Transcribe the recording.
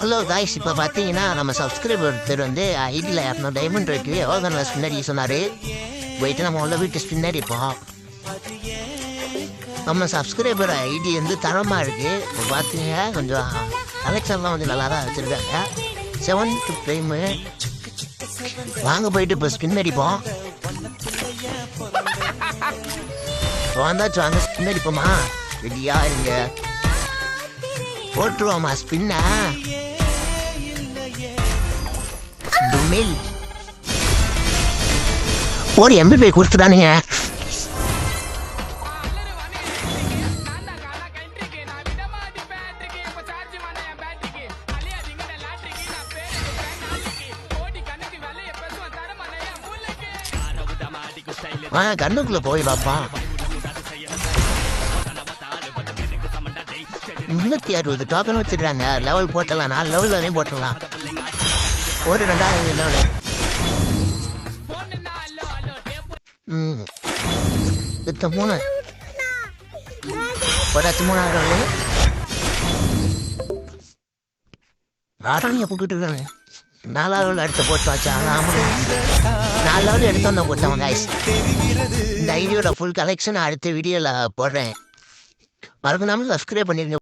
Hello guys, இப்போ பார்த்தீங்கன்னா நம்ம சப்ஸ்கிரைபர் ஒருத்தர் வந்து ஐடியில் இரநூறு டைமண்ட் இருக்கு எவ்வளோ ஸ்பின்னடி சொன்னார். போயிட்டு நம்ம உள்ள வீட்டு ஸ்பின்னர் இருப்போம். நம்ம சப்ஸ்கிரைபர் ஐடி வந்து தரமாக இருக்குது. இப்போ பார்த்தீங்க கொஞ்சம் கலெக்ஷன்லாம் வந்து நல்லா தான் வச்சுருக்காங்க. 7th ப்ரைமு வாங்க போயிட்டு இப்போ ஸ்பின் அடிப்போம். வந்தாச்சு, வாங்க ஸ்பின் அடிப்போமா. ரெடியா இருங்க, போட்டுருவோமா ஸ்பின்ன. ஒரு எம்பிபி கொடுத்துட்டானுங்க. கண்ணுக்குள்ள போய் பார்ப்பான். 360 டோக்கன் வச்சுருக்காங்க. லெவல் போட்டலாம், 4 லெவல் வரையும் போட்டலாம். ஒரு 2000 லெவல். இப்போ 3 போட்டாச்சு. 3000 ராணியை போட்டுட்டு இருக்காங்க. 4வது எடுத்து போட்டு வச்சா 4வது எடுத்து வந்த போட்டவங்க. இந்த ஐடியோட ஃபுல் கலெக்ஷன் அடுத்த வீடியோவில் போடுறேன். மறக்காம சப்ஸ்கிரைப் பண்ணிருங்க.